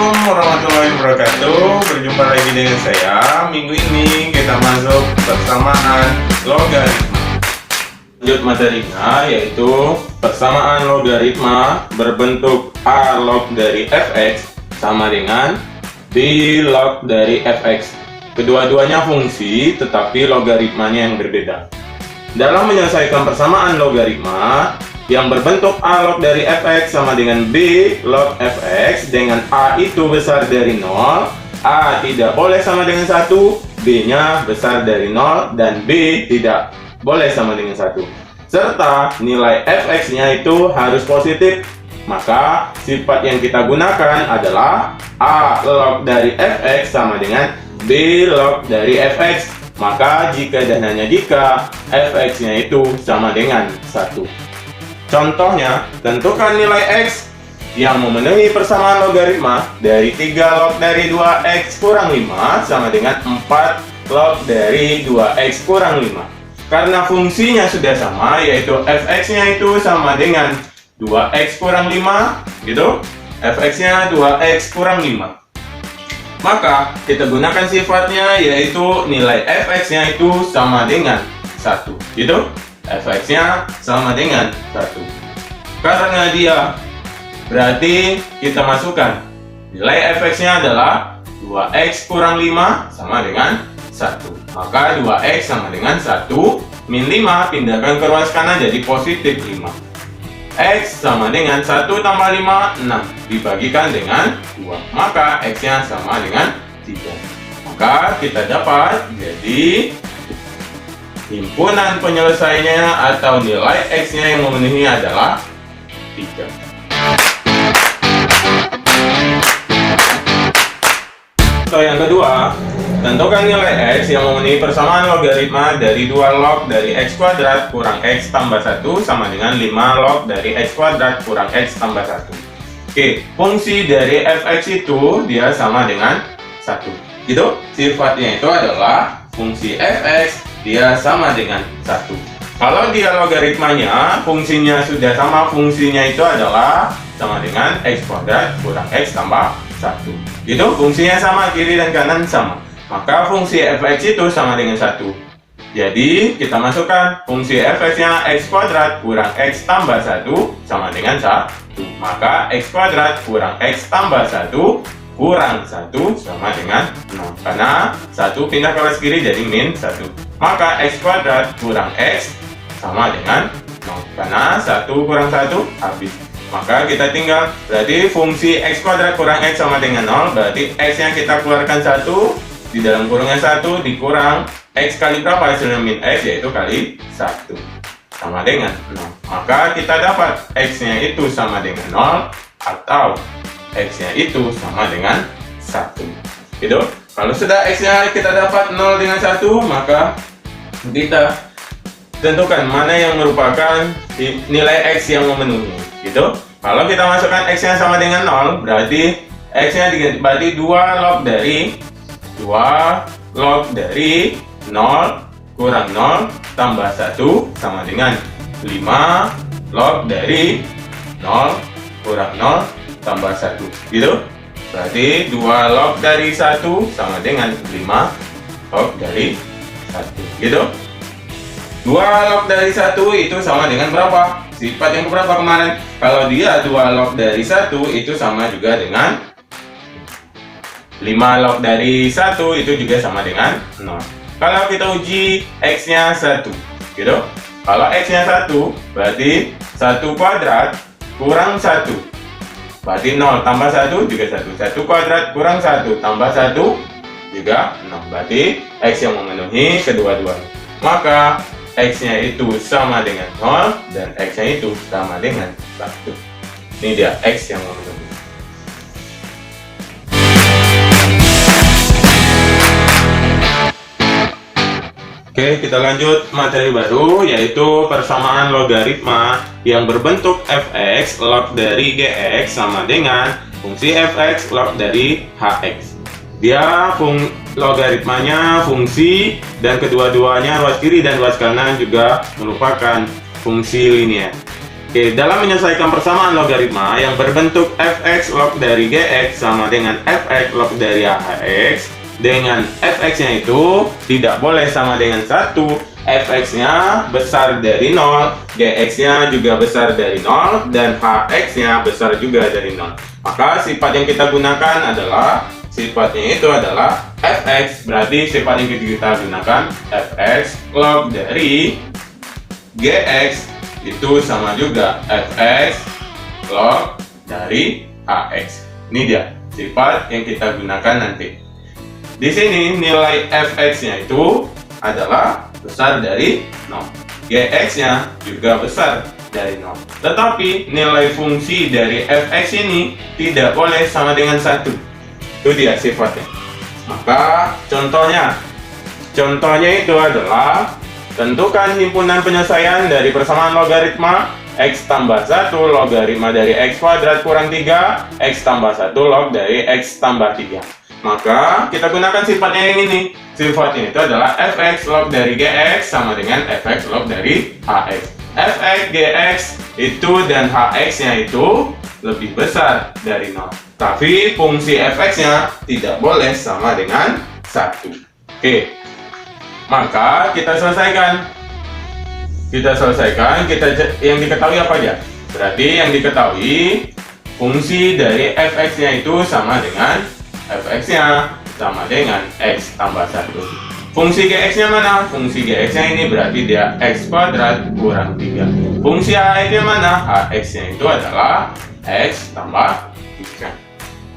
Assalamualaikum warahmatullahi wabarakatuh. Berjumpa lagi dengan saya. Minggu ini kita masuk persamaan logaritma. Lanjut materinya, yaitu persamaan logaritma berbentuk A log dari fx sama dengan B log dari fx. Kedua-duanya fungsi, tetapi logaritmanya yang berbeda. Dalam menyelesaikan persamaan logaritma yang berbentuk A log dari fx sama dengan B log fx, dengan A itu besar dari 0, A tidak boleh sama dengan 1, B-nya besar dari 0, dan B tidak boleh sama dengan 1. Serta nilai fx-nya itu harus positif. Maka sifat yang kita gunakan adalah A log dari fx sama dengan B log dari fx. Maka jika dan hanya jika fx-nya itu sama dengan 1. Contohnya, tentukan nilai x yang memenuhi persamaan logaritma dari 3 log dari 2x kurang 5 sama dengan 4 log dari 2x kurang 5. Karena fungsinya sudah sama, yaitu fx-nya itu sama dengan 2x kurang 5, gitu. Fx-nya 2x kurang 5. Maka kita gunakan sifatnya, yaitu nilai fx-nya itu sama dengan 1, gitu. Fx-nya sama dengan 1. Karena dia, berarti kita masukkan nilai fx-nya adalah 2x kurang 5 sama dengan 1. Maka 2x sama dengan 1, min 5 pindahkan ke ruas kanan jadi positif 5. X sama dengan 1 tambah 5, 6. Dibagikan dengan 2. Maka x-nya sama dengan 3. Maka kita dapat jadi himpunan penyelesaiannya atau nilai x-nya yang memenuhi adalah 3. So, yang kedua, tentukan nilai x yang memenuhi persamaan logaritma dari 2 log dari x kuadrat kurang x tambah 1 sama dengan 5 log dari x kuadrat kurang x tambah 1. Oke, fungsi dari fx itu dia sama dengan 1. Gitu, sifatnya itu adalah fungsi fx dia sama dengan 1. Kalau dia logaritmanya, fungsinya sudah sama, fungsinya itu adalah sama dengan x kuadrat kurang x tambah 1. Gitu, fungsinya sama, kiri dan kanan sama. Maka fungsi fx itu sama dengan 1. Jadi, kita masukkan fungsi fx-nya x kuadrat kurang x tambah 1 sama dengan 1. Maka x kuadrat kurang x tambah 1 kurang 1 sama dengan 0. Karena 1 pindah ke atas kiri jadi min 1. Maka x kuadrat kurang x sama dengan 0. Karena 1 kurang 1 habis. Maka kita tinggal, berarti fungsi x kuadrat kurang x sama dengan 0. Berarti x-nya kita keluarkan 1. Di dalam kurungnya 1 dikurang x kali berapa hasilnya min x, yaitu kali 1. Sama dengan 0. Maka kita dapat x-nya itu sama dengan 0 atau x-nya itu sama dengan 1. Gitu. Kalau sudah x-nya kita dapat 0 dengan 1, maka kita tentukan mana yang merupakan nilai x yang memenuhi. Gitu. Kalau kita masukkan x-nya sama dengan 0, berarti x-nya berarti 2 log dari 0 kurang 0 tambah 1 sama dengan 5 log dari 0 kurang 0 tambah 1. Gitu. Berarti 2 log dari 1 sama dengan 5 log dari 1. Gitu. 2 log dari 1 itu sama dengan berapa? Sifat yang berapa kemarin? Kalau dia 2 log dari 1 itu sama juga dengan 5 log dari 1 itu juga sama dengan 0. Kalau kita uji x-nya 1, gitu. Kalau x-nya 1, berarti 1 kuadrat kurang 1. Berarti 0 tambah 1 juga 1. 1 kuadrat kurang 1 tambah 1 juga 0. Berarti x yang memenuhi kedua-duanya. Maka x-nya itu sama dengan 0 dan x-nya itu sama dengan 1. Ini dia x yang memenuhi. Oke, kita lanjut materi baru, yaitu persamaan logaritma yang berbentuk fx log dari gx sama dengan fungsi fx log dari hx. Dia logaritmanya fungsi, dan kedua-duanya ruas kiri dan ruas kanan juga merupakan fungsi linear. Oke, dalam menyelesaikan persamaan logaritma yang berbentuk fx log dari gx sama dengan fx log dari hx, dengan fx-nya itu tidak boleh sama dengan 1, fx-nya besar dari 0, gx-nya juga besar dari 0, dan hx-nya besar juga dari 0. Maka sifat yang kita gunakan adalah, sifatnya itu adalah fx, berarti sifat yang kita gunakan fx log dari gx itu sama juga fx log dari hx. Ini dia sifat yang kita gunakan nanti. Di sini nilai fx-nya itu adalah besar dari 0. Gx-nya juga besar dari 0. Tetapi nilai fungsi dari fx ini tidak boleh sama dengan 1. Itu dia sifatnya. Maka contohnya itu adalah tentukan himpunan penyelesaian dari persamaan logaritma x tambah 1 logaritma dari x kuadrat kurang 3 x tambah 1 log dari x tambah 3. Maka kita gunakan sifatnya yang ini. Sifatnya itu adalah fx log dari gx sama dengan fx log dari hx. Fx, gx itu dan hx-nya itu lebih besar dari 0. Tapi fungsi fx-nya tidak boleh sama dengan 1. Oke. Maka kita selesaikan. Yang diketahui apa aja? Berarti yang diketahui fungsi dari fx-nya itu sama dengan fx-nya sama dengan x tambah 1. Fungsi gx-nya mana? Fungsi gx-nya ini berarti dia x kuadrat kurang 3. Fungsi hx-nya mana? Hx-nya itu adalah x tambah 3.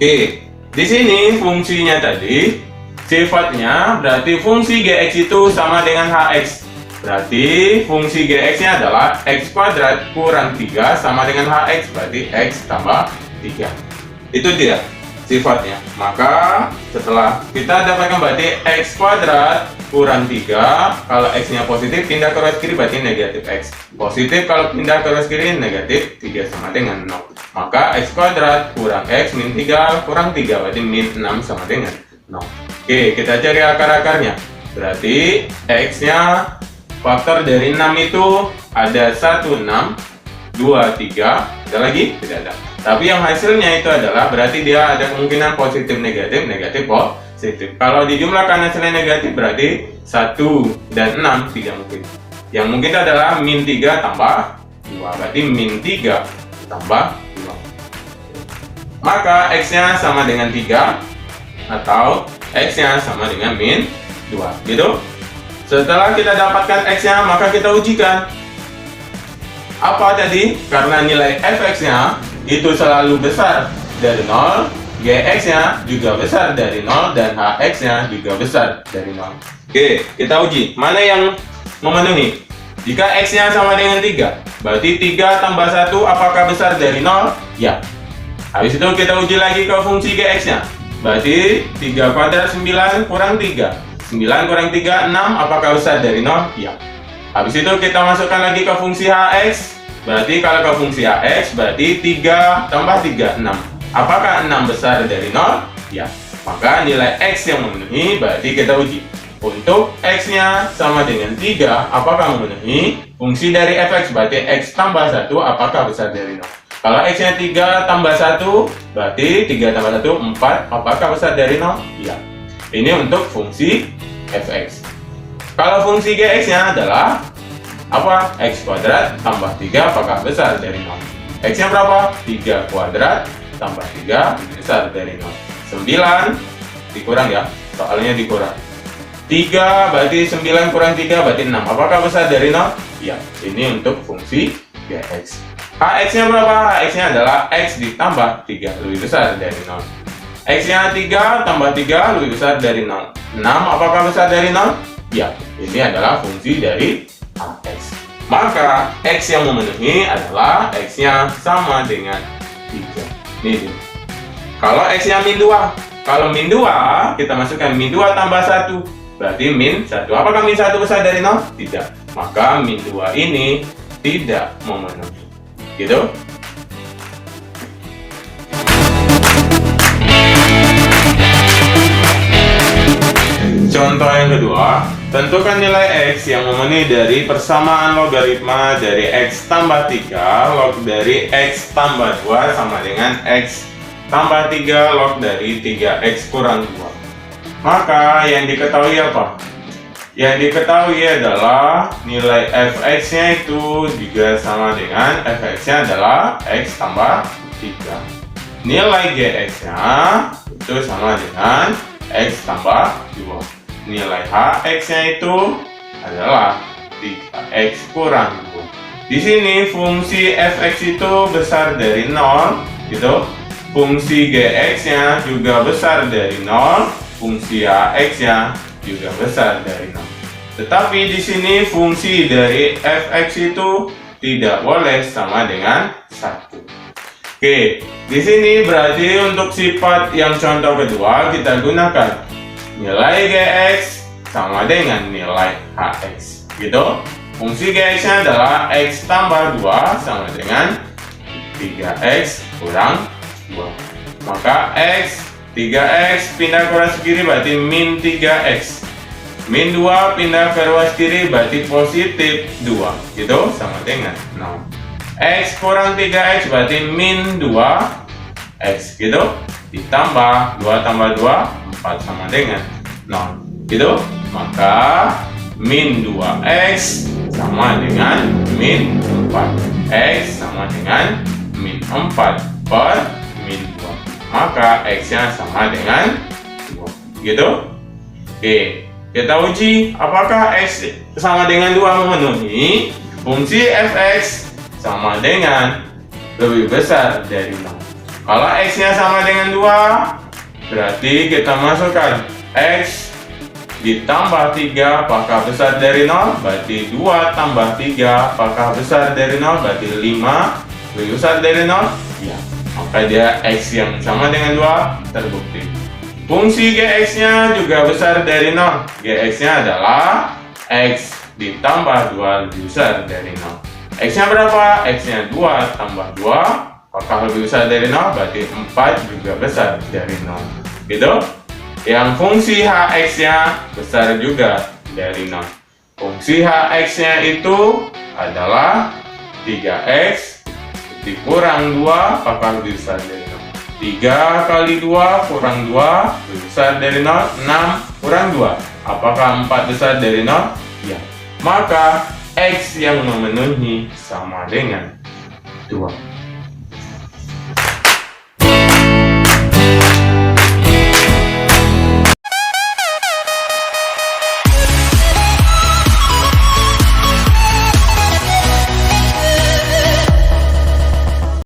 Oke, di sini fungsinya tadi sifatnya berarti fungsi gx itu sama dengan hx. Berarti fungsi gx-nya adalah x kuadrat kurang 3 sama dengan hx, berarti x tambah 3. Itu dia sifatnya. Maka setelah kita dapatkan berarti x kuadrat kurang 3, kalau x-nya positif pindah ke ruas kiri berarti negatif x. Positif kalau pindah ke ruas kiri negatif 3 sama dengan 0. Maka x kuadrat kurang x min 3 kurang 3 berarti min 6 sama dengan 0. Oke, kita cari akar-akarnya. Berarti x-nya faktor dari 6 itu ada 1, 6, 2, 3. Ada lagi? Tidak ada. Tapi yang hasilnya itu adalah berarti dia ada kemungkinan positif, negatif, negatif, positif. Kalau dijumlahkan hasilnya negatif berarti 1 dan 6 tidak mungkin. Yang mungkin adalah min 3 tambah 2. Berarti min 3 tambah 2. Maka x-nya sama dengan 3 atau x-nya sama dengan min 2, gitu. Setelah kita dapatkan x-nya, maka kita ujikan. Apa tadi? Karena nilai fx-nya itu selalu besar dari 0, gx-nya juga besar dari 0, dan hx-nya juga besar dari 0. Oke, kita uji. Mana yang memenuhi? Jika x-nya sama dengan 3, berarti 3 tambah 1 apakah besar dari 0? Ya. Habis itu kita uji lagi ke fungsi gx-nya. Berarti 3 kuadrat 9 kurang 3. 9 kurang 3, 6. Apakah besar dari 0? Ya. Habis itu kita masukkan lagi ke fungsi hx. Berarti kalau ke fungsi hx, berarti 3 tambah 3, 6. Apakah 6 besar dari 0? Ya. Maka nilai x yang memenuhi, berarti kita uji. Untuk x-nya sama dengan 3, apakah memenuhi? Fungsi dari fx, berarti x tambah 1, apakah besar dari 0? Kalau x-nya 3 tambah 1, berarti 3 tambah 1, 4. Apakah besar dari 0? Iya. Ini untuk fungsi fx. Kalau fungsi gx-nya adalah apa? X kuadrat tambah 3, apakah besar dari 0? X-nya berapa? 3 kuadrat tambah 3, besar dari 0. 9 dikurang ya, soalnya dikurang. 3 berarti 9 kurang 3 berarti 6. Apakah besar dari 0? Iya. Ini untuk fungsi gx. hx-nya berapa? Hx-nya adalah x ditambah 3, lebih besar dari 0. X-nya 3 tambah 3 lebih besar dari 0. 6 apakah besar dari 0? Ya, ini adalah fungsi dari hx. Maka x yang memenuhi adalah x-nya sama dengan 3. Ini dia. Kalau x-nya min 2, kalau min 2 kita masukkan min 2 tambah 1, berarti min 1. Apakah min 1 besar dari 0? Tidak. Maka min 2 ini tidak memenuhi. Gitu. Contoh yang kedua, tentukan nilai X yang memenuhi dari persamaan logaritma dari X tambah 3 log dari X tambah 2 sama dengan X tambah 3 log dari 3X kurang 2. Maka yang diketahui apa? Yang diketahui adalah nilai fx-nya itu juga sama dengan fx-nya adalah x tambah 3. Nilai gx-nya itu sama dengan x tambah 2. Nilai hx-nya itu adalah 3x kurang 2. Di sini fungsi fx itu besar dari 0, gitu. Fungsi gx-nya juga besar dari 0, fungsi hx-nya juga besar dari 0. Tetapi di sini fungsi dari fx itu tidak boleh sama dengan 1. Oke, di sini berarti untuk sifat yang contoh kedua kita gunakan nilai gx sama dengan nilai hx, gitu. Fungsi gx-nya adalah x tambah 2 sama dengan 3x kurang 2. Maka 3x pindah ke ruas kiri berarti min 3x. Min 2 pindah ke ruas kiri berarti positif 2, gitu, sama dengan 0. X kurang 3x berarti min 2x, gitu. Ditambah 2 tambah 2, 4 sama dengan 0, gitu. Maka min 2x sama dengan min 4. X sama dengan min 4 per min 2. Maka x-nya sama dengan 2, gitu. Oke, kita uji apakah x sama dengan 2 memenuhi fungsi fx sama dengan lebih besar dari 0. Kalau x-nya sama dengan 2, berarti kita masukkan x ditambah 3 apakah besar dari 0? Berarti 2 tambah 3 apakah besar dari 0? Berarti 5 lebih besar dari 0? Ya. Maka dia x yang sama dengan 2 terbukti. Fungsi gx-nya juga besar dari 0. Gx-nya adalah x ditambah 2 lebih besar dari 0. X-nya berapa? X-nya 2 tambah 2 apakah lebih besar dari 0? Berarti 4 juga besar dari 0, gitu. Yang fungsi hx-nya besar juga dari 0. Fungsi hx-nya itu adalah 3x dikurang 2 apakah lebih besar dari 0? 3 kali 2 kurang 2 lebih besar dari 0. 6 kurang 2 apakah 4 besar dari 0? Ya. Maka x yang memenuhi sama dengan 2.